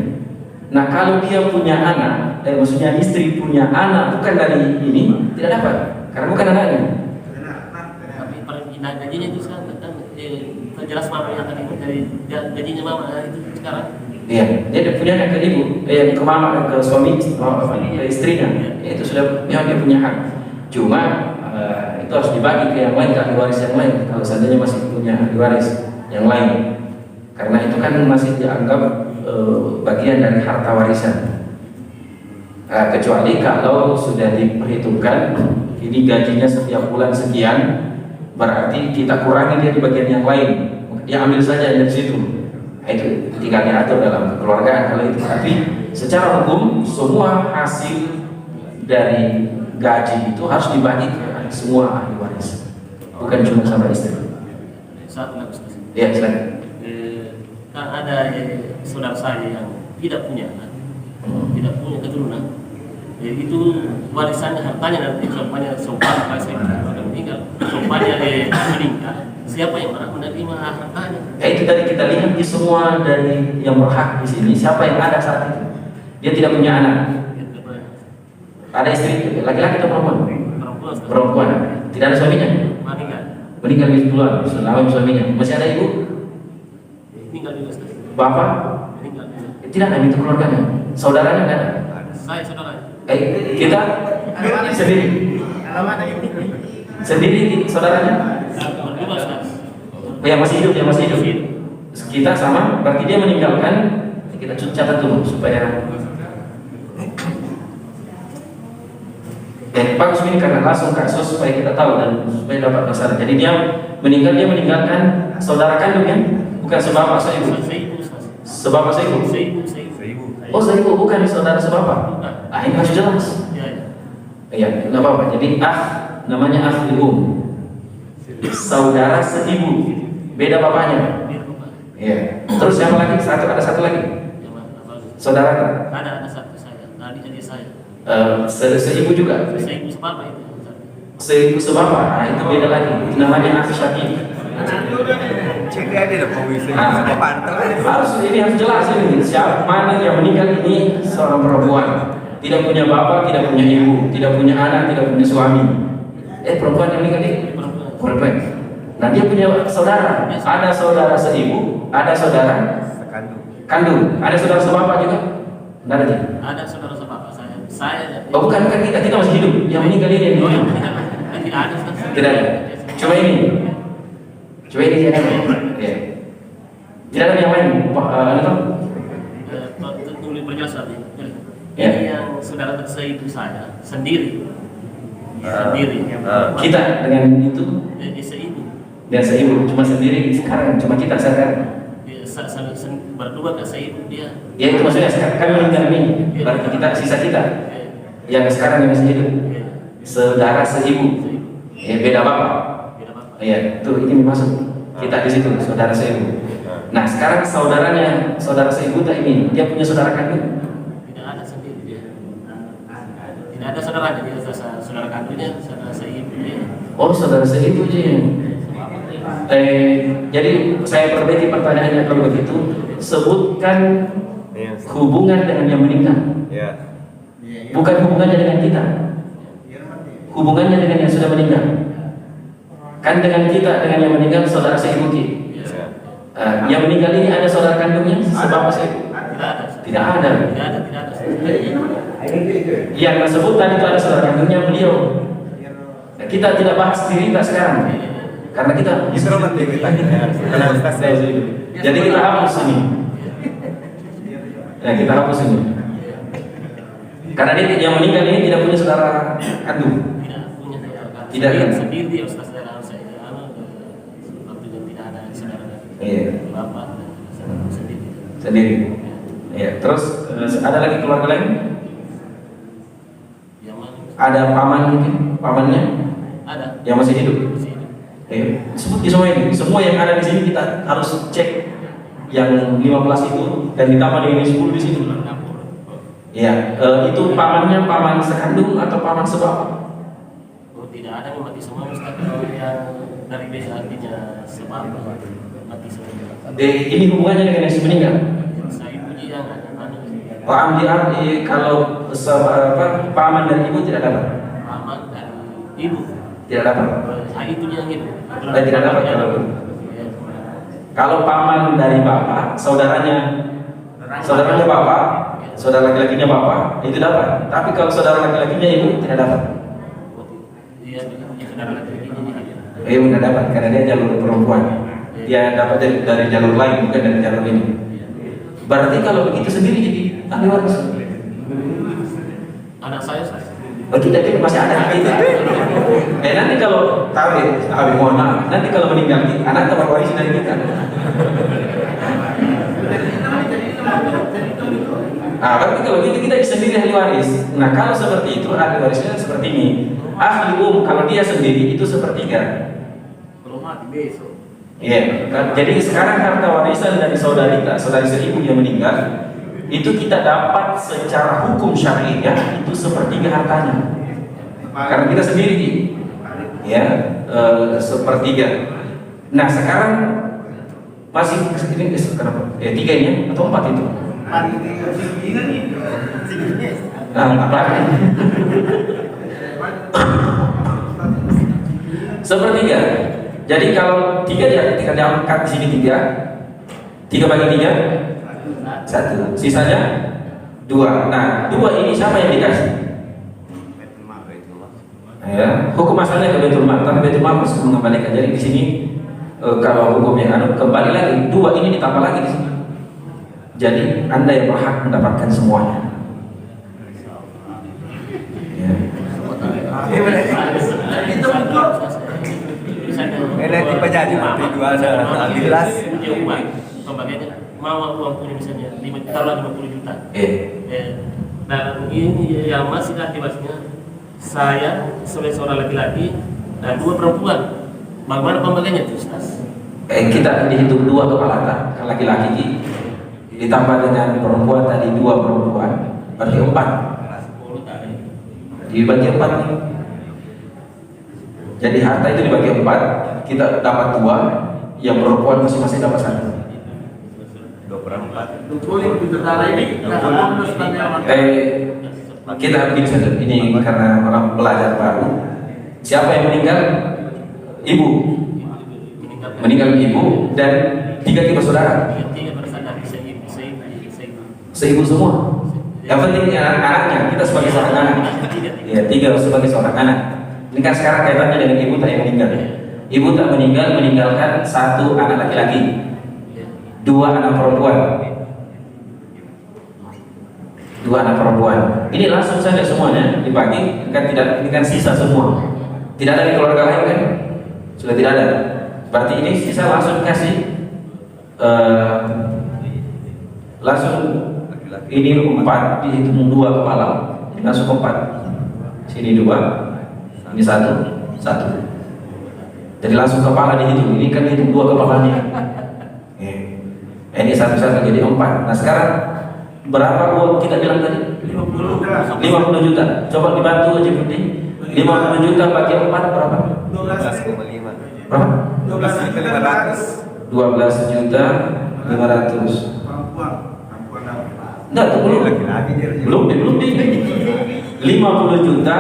Speaker 1: Nah kalau dia punya anak, maksudnya istri punya anak bukan dari ini, tidak dapat karena bukan anaknya.
Speaker 4: Tapi perpindahan gajinya itu sekarang kan jelas mama yang akan ikut dari gajinya mama itu sekarang.
Speaker 1: Iya, dia punya hak ke ibu, ke mama, ke suami, ke istrinya. Ya, itu sudah dia punya hak. Cuma itu harus dibagi ke yang lain, ke ahli waris yang lain. Kalau seandainya masih punya ahli waris yang lain, karena itu kan masih dianggap bagian dari harta warisan. Kecuali kalau sudah diperhitungkan, ini gajinya setiap bulan sekian, berarti kita kurangi dia di bagian yang lain. Dia ambil saja dari situ. Itu tinggal diatur dalam kekeluargaan kalau itu. Tapi secara hukum semua hasil dari gaji itu harus dibagi ke semua ahli waris, bukan cuma sama istri.
Speaker 4: Satu lagi Ustaz.
Speaker 1: Ya, silakan.
Speaker 4: Kan ada saudara saya yang tidak punya anak, tidak punya keturunan. Itu warisannya hartanya nanti sompanya kalau saya meninggal, sompanya meninggal. Siapa yang berhak menerima hartanya?
Speaker 1: Itu tadi kita lihat di semua dari yang berhak di sini. Siapa yang ada saat itu? Dia tidak punya anak. Ada istri, laki-laki atau perempuan? Perempuan. Tidak ada suaminya? Meninggal duluan, selama suaminya. Masih ada ibu?
Speaker 4: Meninggal juga. Meninggal.
Speaker 1: Bapak? Tidak ada, itu keluarganya. Saudaranya nggak ada?
Speaker 4: Saya saudaranya.
Speaker 1: Kita sendiri. Sendiri saudaranya?
Speaker 4: Berdua Ustaz.
Speaker 1: Yang masih hidup. Kita sama, berarti dia meninggalkan. Kita catat dulu supaya bagus ini karena langsung kasus supaya kita tahu dan supaya dapat masalah. Jadi dia meninggalkan saudara kandungnya, bukan sebapak seibu. Sebapak seibu. Oh seibu bukan saudara sebapak. Ini harus jelas. Iya, nggak apa-apa. Jadi namanya ibu, saudara seibu, beda bapaknya. Iya. Terus yang lagi ada satu lagi. Saudara.
Speaker 4: Ada satu saya. Tadi jadi saya.
Speaker 1: Seibu juga.
Speaker 4: Seibu sebapak itu.
Speaker 1: Seibu sebapak. Itu beda lagi. Itu namanya akhi syakik.
Speaker 2: Jadi ada pemisi
Speaker 1: ini harus jelas ini. Siapa mana yang meninggal ini seorang perempuan, tidak punya bapak, tidak punya ibu, tidak punya anak, tidak punya suami. Perempuan yang meninggal ini perempuan. Nah dia punya saudara. Ada saudara seibu, ada saudara kandung, ada saudara sebapak juga. Tidak ada.
Speaker 4: Ada saudara sebapak saya.
Speaker 1: Oh bukan kita masih hidup. Yang meninggal ini yang hidup.
Speaker 4: Tidak ada.
Speaker 1: Tidak ada. Coba ini tidak ada. Ya. Tidak ada yang lain.
Speaker 4: Tulis penjelasan.
Speaker 1: Ya.
Speaker 4: Ini yang saudara seibu saya sendiri.
Speaker 1: Kita dengan itu.
Speaker 4: Seibu.
Speaker 1: Dan seibu cuma sendiri sekarang, cuma kita sekarang.
Speaker 4: Berdua ke seibu dia.
Speaker 1: Ya itu maksudnya sekarang kami meninggal ini. Berarti kita sisa kita. Yang sekarang yang masih hidup. Saudara seibu. Beda bapak. Iya, itu ini masuk. Kita di situ, saudara seibu. Nah, sekarang saudara seibu ini, dia punya saudara kandung?
Speaker 4: Tidak ada sendiri dia. Tidak ada saudaranya, dia saudara kandungnya, saudara seibu dia.
Speaker 1: Oh, saudara seibu aja. Jadi saya perbaiki pertanyaannya kalau begitu, sebutkan hubungan dengan yang meninggal. Bukan hubungannya dengan kita. Hubungannya dengan yang sudah meninggal. Kan dengan kita, dengan yang meninggal saudara seibu yang meninggal ini ada saudara kandungnya sebapak seibu? Tidak ada. Yang tersebut tadi itu ada saudara kandungnya beliau. Kita tidak bahas diri kita sekarang karena kita jadi kita hapus ini. Ya kita hapus ini. Karena dia yang meninggal ini tidak punya saudara kandung. Tidak ada.
Speaker 4: Sendiri Ustaz dalam saya. Waktunya tidak ada saudara.
Speaker 1: Iya.
Speaker 4: Bapak
Speaker 1: Sendiri. Iya. Terus ada lagi keluarga lain? Ada paman mungkin? Pamannya?
Speaker 4: Ada.
Speaker 1: Yang masih hidup? Sebut di semua ini. Semua yang ada di sini kita harus cek yang 15 itu dan ditambah dengan 10 di sini. Iya. Itu pamannya paman sekandung atau paman sebapak?
Speaker 4: Tidak ada yang mati semua Ustaz. Yang dari desa artinya sebapak mati semua.
Speaker 1: Ini hubungannya dengan yang meninggal?
Speaker 4: Saya puji yang
Speaker 1: kalau paman dan ibu tidak dapat.
Speaker 4: Paman dan ibu
Speaker 1: tidak dapat.
Speaker 4: Itu yang ibu.
Speaker 1: Tidak dapat kalau paman dari bapak, saudaranya saudaranya bapak, saudara laki-lakinya bapak itu dapat. Tapi kalau saudara laki-lakinya ibu tidak dapat.
Speaker 4: Iya, saudara laki-lakinya ini hadir.
Speaker 1: Ibu tidak dapat karena dia jalur perempuan. Dia dapat dari jalur lain bukan dari jalur ini. Berarti kalau begitu sendiri jadi ahli waris.
Speaker 4: Anak saya.
Speaker 1: Oh tidak, masih ada kita. Nanti kalau mohon maaf, nanti kalau meninggal anak dapat waris dari kita. Berarti kalau gitu kita sendiri ahli waris. Nah kalau seperti itu ahli warisnya seperti ini. Ahli kalau dia sendiri itu sepertiga.
Speaker 4: Belum mati besok.
Speaker 1: Iya, jadi sekarang harta warisan dari saudari seibu yang meninggal itu kita dapat secara hukum syariah itu sepertiga hartanya. Karena kita sendiri, ya sepertiga. Nah sekarang masih ini kenapa? Tiga ini atau empat itu? Empat. Sepertiga. Jadi kalau tiga diangkat di sini tiga bagi tiga, satu. Sisanya dua. Nah dua ini siapa yang dikasih? Ya, hukum asalnya ke Baitul Mal, tapi Baitul Mal harus mengembalikan. Jadi di sini kalau hukumnya kembali lagi dua ini ditambah lagi di sini. Jadi Anda yang berhak mendapatkan semuanya. Ya.
Speaker 2: Itu tipe jadi mati dua jelas.
Speaker 4: Pembagiannya mau uang punya misalnya 50 juta. Dan ini yang masih laki-lakinya saya sebagai seorang laki-laki dan dua perempuan. Bagaimana pembagiannya itu, Ustaz?
Speaker 1: Kita dihitung dua kepala laki-laki ditambah dengan perempuan tadi dua perempuan berarti 4. Dibagi 4 nih. Jadi harta itu dibagi 4, kita dapat 2, yang perempuan masing-masing dapat 1.
Speaker 2: 2/4.
Speaker 1: Kita bikin saja ini karena orang belajar baru. Siapa yang meninggal? Ibu. Meninggal ibu dan 3 bersaudara. Seibu semua. Yang penting anaknya, kita sebagai seorang anak. Ya, 3 sebagai seorang anak. Ini kan sekarang kaitannya dengan ibu tak yang meninggal. Ibu tak meninggalkan 1 anak laki-laki, 2 anak perempuan. 2 anak perempuan. Ini langsung saja semuanya dibagi, kan tidak, ini kan sisa semua. Tidak ada di keluarga lain kan? Sudah tidak ada. Berarti ini sisa langsung kasih langsung ini 4 dihitung 2 kepala. Ini langsung 4. Sini 2. Ini 1. Jadi langsung kepala dihitung. Ini kan dihitung 2 kepalanya. Ini 1 jadi 4. Nah sekarang berapa uang kita bilang tadi? 50 juta. Coba dibantu aja penting. 50 juta bagi 4 berapa?
Speaker 2: 12,5.
Speaker 1: Berapa?
Speaker 2: 12.500.
Speaker 1: 12 juta 500. Enggak, itu belum 50 juta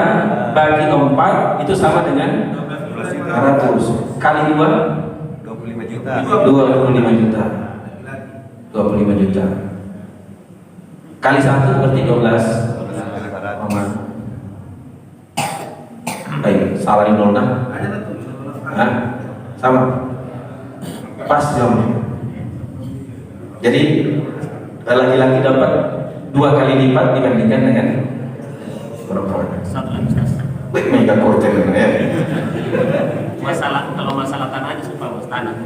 Speaker 1: bagi 4 itu sama dengan 500 kali 2
Speaker 2: 25 juta.
Speaker 1: 25 juta. 25 juta kali 1 berarti 12. Baik, salah di 06. Hah? Sama. Pas jam. Jadi laki-laki dapat 2 kali lipat dibandingkan dengan perempuan.
Speaker 4: Satu lagi, Ustaz.
Speaker 1: Mega korten ya.
Speaker 4: Kalau masalah tanah aja sumpah Mas, tanah.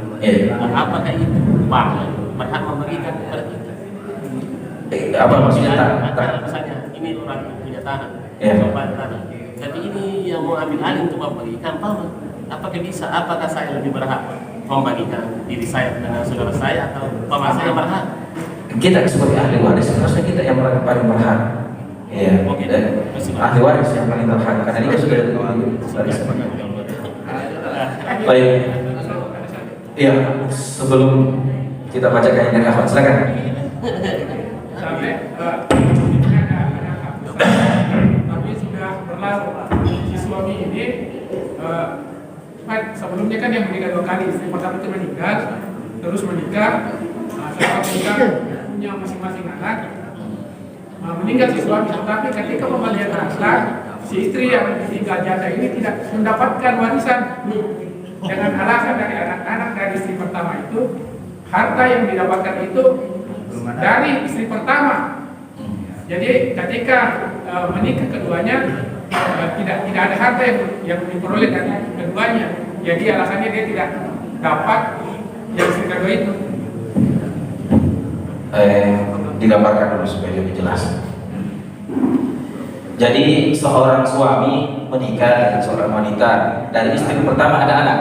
Speaker 4: Apakah itu bank berhak membagikan kepada kita?
Speaker 1: Apa maksudnya
Speaker 4: Tanah misalnya ini orang punya tanah, coba tanah. Tapi ini yang mau ambil alih untuk membagikan, apakah bisa? Apakah saya lebih berhak membagikan diri saya dengan saudara saya atau paman saya berhak?
Speaker 1: Kita sebagai ahli waris harusnya kita yang paling berhak. Iya. Ahli waris yang paling berhak karena ini sudah waris. Baik. Iya, sebelum kita baca kaidah akhwat, silakan.
Speaker 6: Tapi sudah berlalu si suami ini sebelumnya kan yang meninggal 2 kali. Istri pertama itu meninggal, terus menikah, setelah menikah punya masing-masing anak, meninggal si suami, tetapi ketika pembagian harta, si istri yang tinggal janda ini tidak mendapatkan warisan dengan alasan dari anak-anak dari istri pertama itu, harta yang didapatkan itu dari istri pertama. Jadi ketika menikah keduanya tidak ada harta yang diperoleh dari keduanya. Jadi alasannya dia tidak dapat yang istri kedua itu.
Speaker 1: Digambarkan dulu supaya lebih jelas. Jadi seorang suami menikah dengan seorang wanita, dari istri pertama ada anak.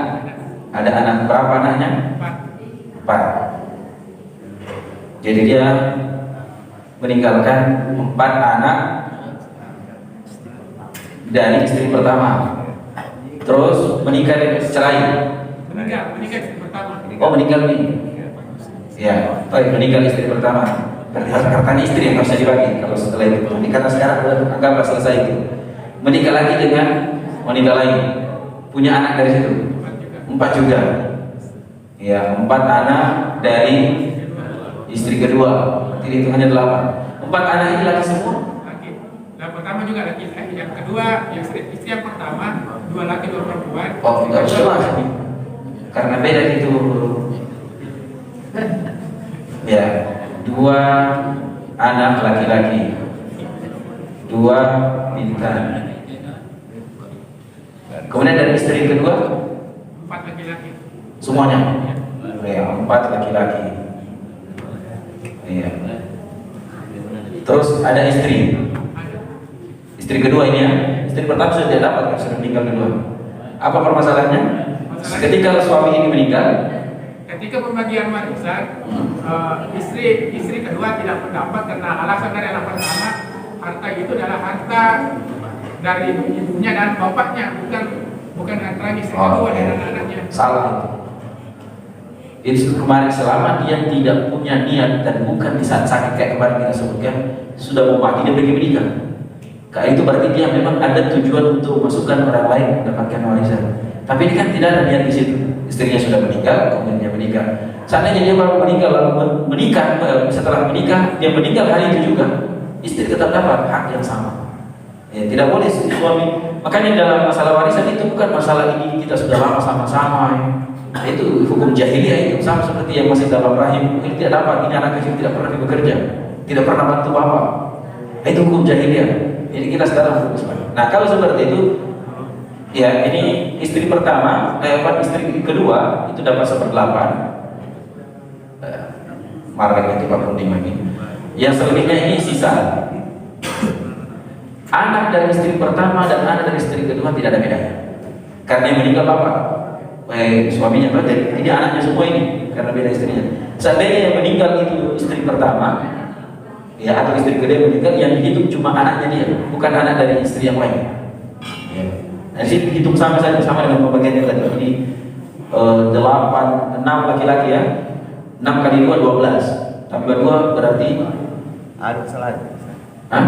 Speaker 1: Ada anak berapa anaknya? 4. Jadi dia meninggalkan 4 anak dari istri pertama. Terus menikah dengan cerai.
Speaker 6: Meninggal istri pertama.
Speaker 1: Oh, meninggal nih. Ya, baik, meninggal istri pertama. Berarti hartanya istri yang harus dibagi kalau setelah itu. Karena sekarang anggaplah selesai itu. Menikah lagi dengan wanita lain. Punya anak dari situ. 4 juga. Ya, 4 anak dari istri kedua. Berarti hitungannya 8. 4 anak ini laki semua.
Speaker 6: Laki. Yang pertama juga laki. Yang kedua, yang istri yang pertama 2 laki 2 perempuan.
Speaker 1: Oh, tidak jelas. Karena beda itu. Ya, 2 anak laki-laki, 2 bintang. Kemudian dari istri kedua
Speaker 6: 4 laki-laki.
Speaker 1: semuanya. Ya, 4 laki-laki. Iya. Terus ada istri. Istri kedua ini ya. Istri pertama sudah tidak dapat, sudah meninggal kedua. Apa permasalahannya? Ketika suami ini meninggal,
Speaker 6: ketika pembagian warisan, istri kedua tidak mendapat karena alasan dari anak pertama, harta itu adalah harta dari ibunya dan bapaknya, bukan antara istri kedua dan anak-anaknya.
Speaker 1: Salah. Itu kemarin selama dia tidak punya niat dan bukan di saat sakit kayak kemarin kita sebutkan, sudah mau mati dia pergi menikah. Kayak itu berarti dia memang ada tujuan untuk masukkan orang lain mendapatkan warisan. Tapi ini kan tidak ada niat di situ. Istrinya sudah meninggal, kemudian dia menikah. Seandainya dia baru meninggal lalu menikah, setelah menikah dia meninggal hari itu juga, istri tetap dapat hak yang sama. Ya, tidak boleh suami. Makanya dalam masalah warisan itu bukan masalah ini kita sudah lama sama-sama. Ya. Nah, itu hukum jahiliyah itu sama seperti yang masih dalam rahim ini tidak dapat, ini anak kecil tidak pernah bekerja, tidak pernah bantu bapak. Nah, itu hukum jahiliyah. Jadi kita sekarang fokus. Nah kalau seperti itu, ya ini istri pertama, istri kedua itu dapat 1/8. Marah itu 45 ini. Yang selebihnya ini sisa. Anak dari istri pertama dan anak dari istri kedua tidak ada bedanya. Karena yang meninggal bapak, suaminya berarti ini anaknya semua ini karena beda istrinya. Seandainya yang meninggal itu istri pertama, ya atau istri kedua meninggal, yang dihitung cuma anaknya dia, bukan anak dari istri yang lain. Ya. Nah, sini dihitung sama saja sama dengan pembagiannya tadi. Ini 6 laki-laki ya, 6 kali 2 12. Tambah 2 berarti
Speaker 2: Anu salahnya.
Speaker 1: Hah?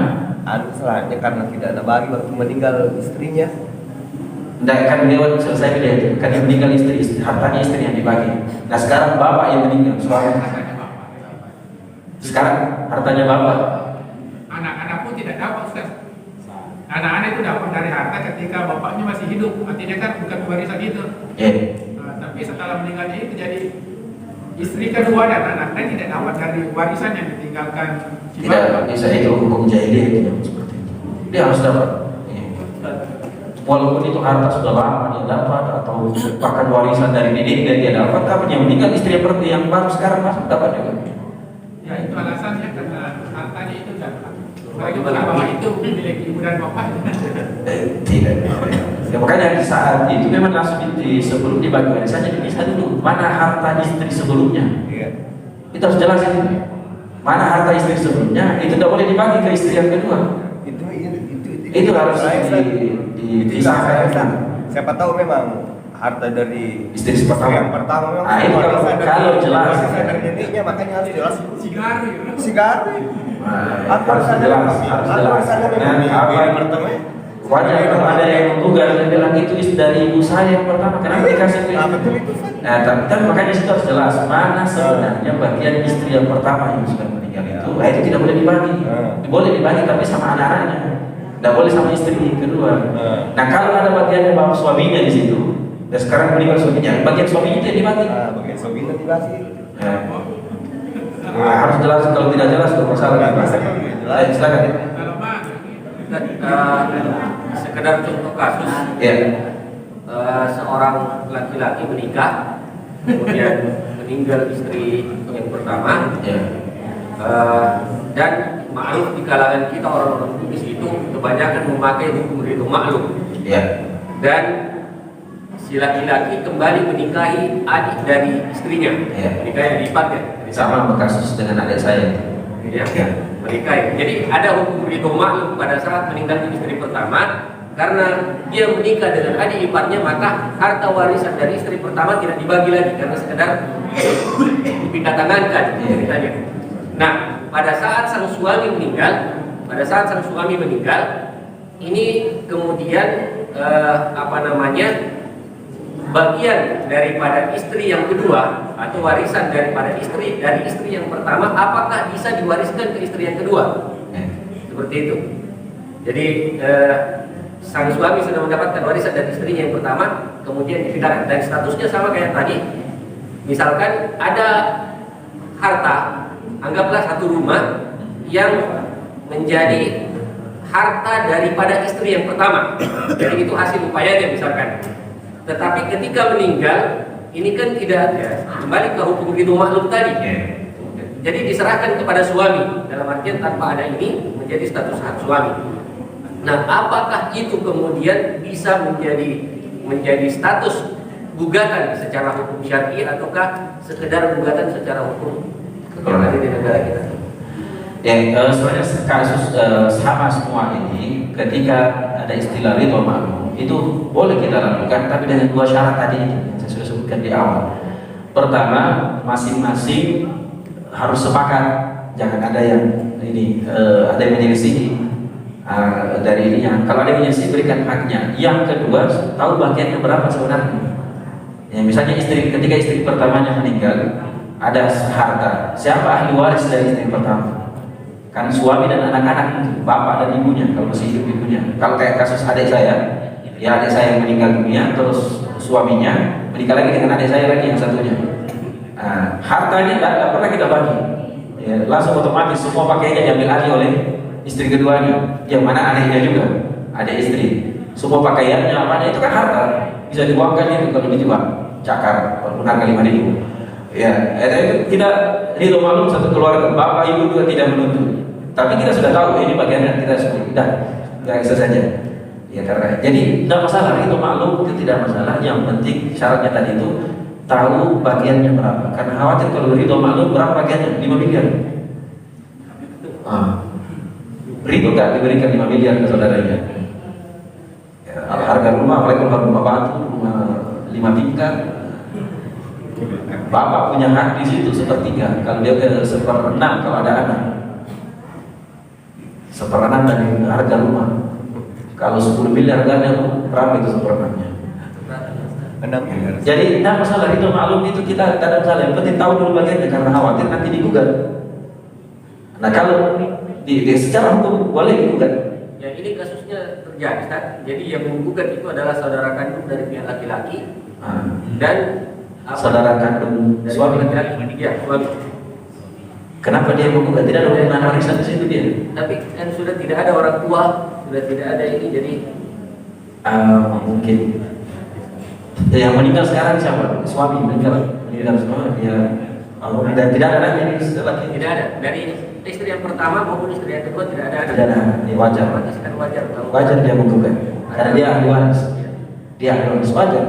Speaker 2: Anu salahnya karena tidak ada bagi waktu meninggal istrinya.
Speaker 1: Tidak kan lewat selesai dia itu. Kan yang meninggal istri, hartanya istri yang dibagi. Nah sekarang bapak yang meninggal, suami. Sekarang hartanya bapak.
Speaker 6: Anak-anak pun tidak dapat, Ustaz. Anak-anak itu dapat dari harta ketika bapaknya masih hidup. Artinya kan bukan warisan itu. Tapi setelah meninggalnya itu jadi istri kedua dan anaknya tidak dapat dari warisan yang ditinggalkan si
Speaker 1: Tidak bisa, itu hukum jahiliyah itu seperti itu. Dia harus dapat. Walaupun itu harta sudah lama dia dapat atau bahkan warisan dari nenek dia dapat, tapi yang meninggal istri yang baru sekarang masuk dapat juga.
Speaker 6: Ya itu alasannya karena hartanya itu dapat. Apalagi bahwa itu milik ibu dan bapak.
Speaker 1: Tidak. Ya, makanya di saat itu memang langsung sebelum dibagi warisannya bisa dulu mana harta istri sebelumnya.
Speaker 2: Iya.
Speaker 1: Itu harus jelas itu. Mana harta istri sebelumnya itu tidak boleh dibagi ke istri yang kedua. Itu harus disahkan.
Speaker 2: Siapa tahu memang harta dari
Speaker 1: Istri pertama.
Speaker 2: yang pertama memang.
Speaker 1: Nah, itu kalau jelas.
Speaker 2: Dari neneknya makanya harus jelas.
Speaker 6: Sigaru.
Speaker 2: Sigaru.
Speaker 1: Harus jelas. Wajar kalau ada yang menduga dan bilang itu dari ibu saya yang pertama, kenapa dikasih ke ibu? Nah, tapi kan makanya itu harus jelas mana sebenarnya bagian istri yang pertama yang sudah menikah. meninggal itu tidak boleh dibagi. Boleh dibagi tapi sama anak-anaknya, tidak boleh sama istri kedua. Nah kalau ada bagiannya bapak suaminya di situ, dan sekarang meninggal suaminya, bagian suaminya itu yang dibagi.
Speaker 2: Bagian suaminya dibagi.
Speaker 1: Harus jelas, kalau tidak jelas bermasalah. Silakan.
Speaker 5: Sekedar contoh kasus,
Speaker 1: Ya.
Speaker 5: seorang laki-laki menikah, kemudian meninggal istri yang pertama,
Speaker 1: Ya.
Speaker 5: dan ma'ruf di kalangan kita orang-orang Bugis itu kebanyakan memakai hukum ridho maklum.
Speaker 1: Ya.
Speaker 5: Dan si laki-laki kembali menikahi adik dari istrinya,
Speaker 1: Ya.
Speaker 5: menikahi adik ipatnya.
Speaker 1: Sama berkasus dengan adik saya.
Speaker 5: Ya, menikahi. Jadi ada hukum ridho maklum pada saat meninggalnya istri pertama, karena dia menikah dengan adik ipatnya, maka harta warisan dari istri pertama tidak dibagi lagi karena sekedar dipindah tangankan ceritanya. Nah, pada saat sang suami meninggal, ini kemudian bagian daripada istri yang kedua atau warisan daripada istri yang pertama, apakah bisa diwariskan ke istri yang kedua? Seperti itu. Jadi sang suami sudah mendapatkan warisan dari istrinya yang pertama, kemudian dipindahkan, dan statusnya sama kayak tadi. Misalkan ada harta, anggaplah satu rumah yang menjadi harta daripada istri yang pertama. Jadi itu hasil upayanya misalkan. Tetapi ketika meninggal, ini kan tidak kembali ke hukum ridho maklum tadi. Jadi diserahkan kepada suami, dalam artian tanpa ada ini menjadi status hak suami. Nah, apakah itu kemudian bisa menjadi status gugatan secara hukum syar'i ataukah sekedar gugatan secara hukum yang ada di negara kita?
Speaker 1: Ya, sebenarnya kasus sama semua ini ketika ada istilah ridho maklum itu boleh kita lakukan, tapi dengan dua syarat tadi yang saya sudah sebutkan di awal. Pertama, masing-masing harus sepakat, jangan ada yang ada yang menyelisih dari ininya. Kalau ada yang menyelisih, berikan haknya. Yang kedua, tahu bagiannya berapa sebenarnya. Ya, misalnya ketika istri pertamanya meninggal, ada harta. Siapa ahli waris dari istri pertama? Kan suami dan anak-anak, bapak dan ibunya kalau masih hidup ibunya. Kalau kayak kasus adik saya, ya adik saya yang meninggal dunia, terus suaminya menikah lagi dengan adik saya lagi yang satunya. Hartanya tidak pernah kita bagi, ya, langsung otomatis semua pakaiannya diambil alih oleh istri keduanya, yang mana adiknya juga, adik istri. Semua pakaiannya apa itu kan harta, bisa dibuangkan itu kalau dijual, cakar, walaupun harga 5.000. Ya, itu kita ridho maklum satu keluarga, bapak ibu juga tidak menuntut. Tapi kita sudah tahu ini bagiannya, kita sudah bisa saja. Ya karena jadi tidak masalah, ridho maklum itu tidak masalah. Yang penting syaratnya tadi itu tahu bagiannya berapa. Karena khawatir kalau ridho maklum berapa bagiannya 5 miliar. Ridho nggak diberikan 5 miliar ke saudaranya. Ya, harga rumah, apalagi kalau rumah batu, rumah 5 tingkat. Bapak punya hak di situ 1/3. Kalau dia ke 1/6 kalau ada anak. 1/6 dari harga rumah. Kalau 10 miliar harganya berapa itu 1/6-nya?
Speaker 2: 6 miliar.
Speaker 1: Jadi tidak masalah itu maklum itu kita tidak ada masalah. Yang penting tahu dulu bagiannya karena khawatir nanti digugat. Nah kalau secara hukum boleh digugat.
Speaker 5: Ya ini kasusnya terjadi, Ustaz. Jadi yang menggugat itu adalah saudara kandung dari pihak laki-laki dan
Speaker 1: saudara kandung
Speaker 5: dari
Speaker 1: suami.
Speaker 5: laki-laki, ya suami.
Speaker 1: Kenapa dia menggugat? Tidak ada hubungan warisan di situ dia.
Speaker 5: Tapi kan sudah tidak ada orang tua, sudah tidak ada ini, jadi
Speaker 1: mungkin yang meninggal sekarang siapa? Suami meninggal semua dia. Dan tidak ada lagi lagi.
Speaker 5: tidak ada dari istri yang pertama maupun istri yang kedua tidak ada.
Speaker 1: Tidak ada. Ini wajar.
Speaker 5: Kan wajar.
Speaker 1: Wajar dia menggugat. Karena dia ahli waris. Dia ahli waris wajar.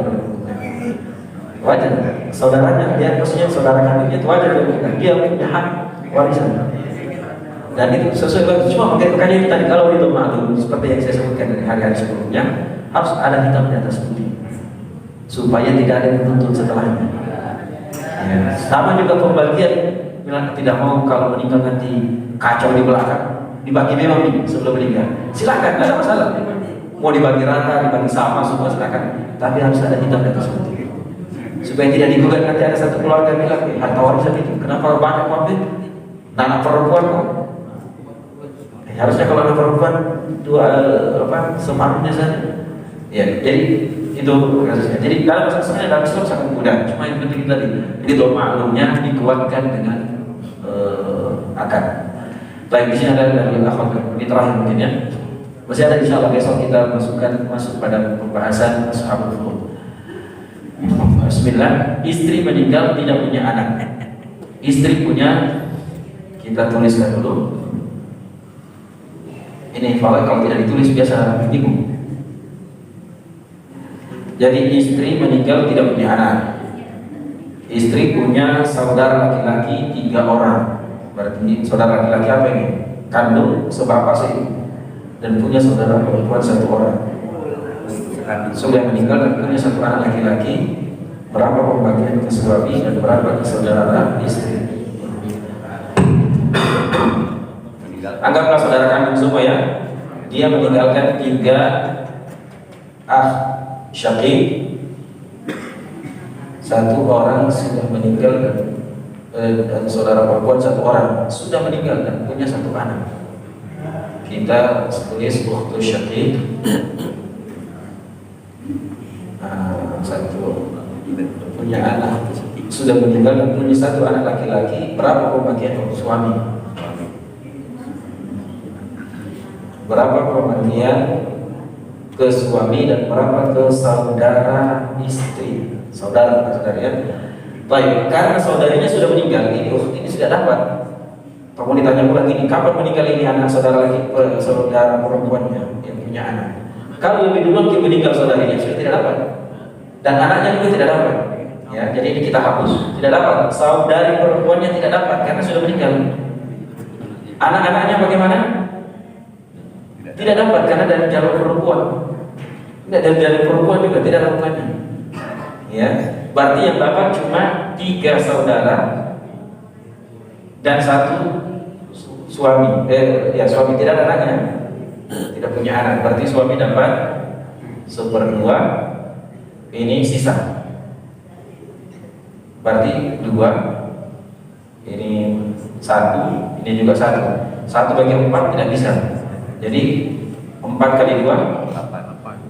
Speaker 1: Wajar. Saudaranya dia maksudnya saudara kandungnya itu wajar dia punya hak warisan. Dan itu sesuai dengan cuma makanya itu tadi kalau itu maklum seperti yang saya sebutkan dari hari-hari sebelumnya harus ada hitam di atas putih supaya tidak ada yang menuntut setelahnya. Ya. Sama juga pembagian bilang tidak mau kalau meninggal nanti kacau di belakang dibagi memang nih sebelum meninggal silakan tidak ada masalah mau dibagi rata dibagi sama semua silakan tapi harus ada hitam di atas putih supaya tidak digugat nanti ada satu keluarga bilang harta warisan itu kenapa banyak wabit Nah, anak perempuan kok harusnya kalau anak perempuan dua separuhnya saja. Ya, jadi itu kasusnya. Jadi dalam sebenarnya dalam Islam sangat mudah. Cuma yang penting tadi, jadi doa maklumnya dikuatkan dengan akad. Baik, di sini ada dari akhwat ini terakhir mungkin ya. Masih ada insyaallah besok kita masuk pada pembahasan ashabul furud. Bismillah. Istri meninggal tidak punya anak. Istri punya, kita tuliskan dulu. Ini kalau tidak ditulis biasa bingung. Jadi istri meninggal tidak punya anak. Istri punya saudara laki-laki 3 orang. Berarti saudara laki-laki apa ini? Kandung sebapak sih. Dan punya saudara perempuan 1 orang. Sudah meninggal dan punya 1 anak laki-laki. Berapa pembagian ke suami dan berapa ke saudara istri? Anggaplah saudara kandung semua ya. Dia meninggalkan 3 syaqi, 1 orang sudah meninggal dan saudara perempuan 1 orang sudah meninggal dan punya 1 anak. Kita tulis ukhtu syaqi, 1 punya anak sudah meninggal dan punya 1 anak laki-laki. Berapa pembagian untuk suami? Berapa pembagian ke suami dan berapa ke saudara istri? Saudara ya. Baik, karena saudarinya sudah meninggal, ini sudah dapat. Kamu ditanya pula gini, kapan meninggal ini anak saudara perempuannya yang punya anak? Kalau lebih dulu mungkin meninggal saudarinya sudah tidak dapat, dan anaknya juga tidak dapat. Ya, jadi ini kita hapus, tidak dapat. Saudari perempuannya tidak dapat karena sudah meninggal. Anak-anaknya bagaimana? Tidak dapat karena dari jalur perempuan. Tidak dari jalur perempuan juga tidak lakukannya. Ya, berarti yang dapat cuma 3 saudara dan 1 suami. Suami tidak ada anaknya, tidak punya anak. Berarti suami dapat 1/2. Ini sisa. Berarti 2. Ini 1. Ini juga 1. 1 bagi 4 tidak bisa. Jadi 4 kali 2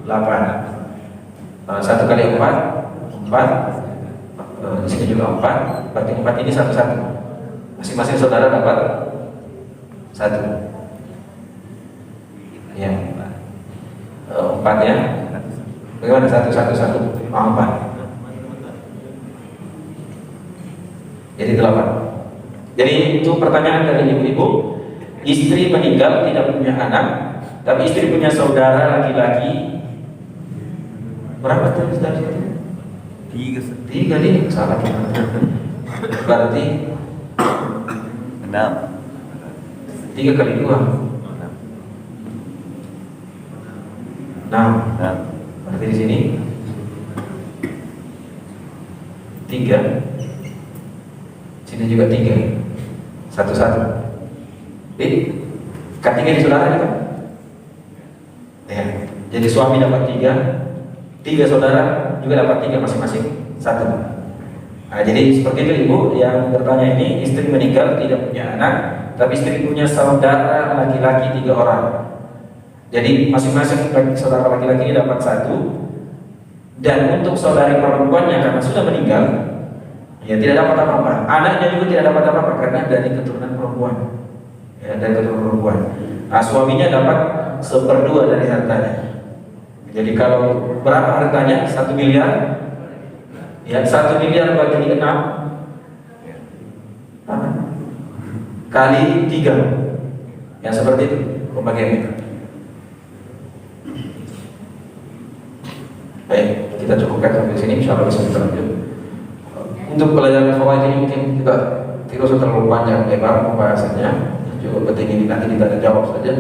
Speaker 1: 8. 1 kali 4 4. Di sini juga 4. Berarti 4 ini 1-1. Masing-masing saudara dapat 1. Ya. 4 ya. Bagaimana 1 4. Jadi 8. Jadi itu pertanyaan dari ibu-ibu. Istri meninggal tidak punya anak, tapi istri punya saudara laki-laki. Berapa tulis dari situ? 3 nih, salah. Berarti
Speaker 2: 6.
Speaker 1: 3 kali 2 6. Berarti di sini 3. Sini juga 3. 1-1. Kan 3 di saudara kan? Ya. Jadi suami dapat 3 saudara juga dapat 3 masing-masing 1. Nah, jadi seperti itu ibu yang bertanya ini, istri meninggal tidak punya anak, tapi istri punya saudara laki-laki 3 orang. Jadi masing-masing saudara laki-laki ini dapat 1. Dan untuk saudari perempuannya karena sudah meninggal, ya tidak dapat apa-apa. Anaknya juga tidak dapat apa-apa karena dari keturunan perempuan. Ya, dari keturunan perempuan. Nah, suaminya dapat 1/2 dari hartanya. Jadi kalau berapa hartanya? 1 miliar. Ya, 1 miliar bagi 6 kali 3. Ya, seperti itu pembagiannya. Baik, kita cukupkan sampai sini. Insyaallah bisa kita lanjut. Untuk pelajaran fawaid ini mungkin kita tidak usah terlalu panjang lebar pembahasannya. Cukup penting ini nanti kita jawab saja.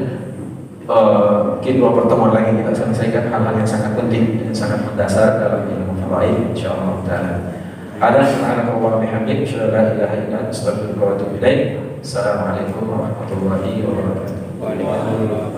Speaker 1: Mungkin 2 pertemuan lagi kita selesaikan hal-hal yang sangat penting, yang sangat mendasar dalam ilmu fawaid. Insyaallah taala. Ada subhanallah wa bihamdihi, asyhadu an la ilaha illa anta, astaghfiruka wa atubu ilaik. Assalamualaikum warahmatullahi wabarakatuh.
Speaker 2: Waalaikumsalam.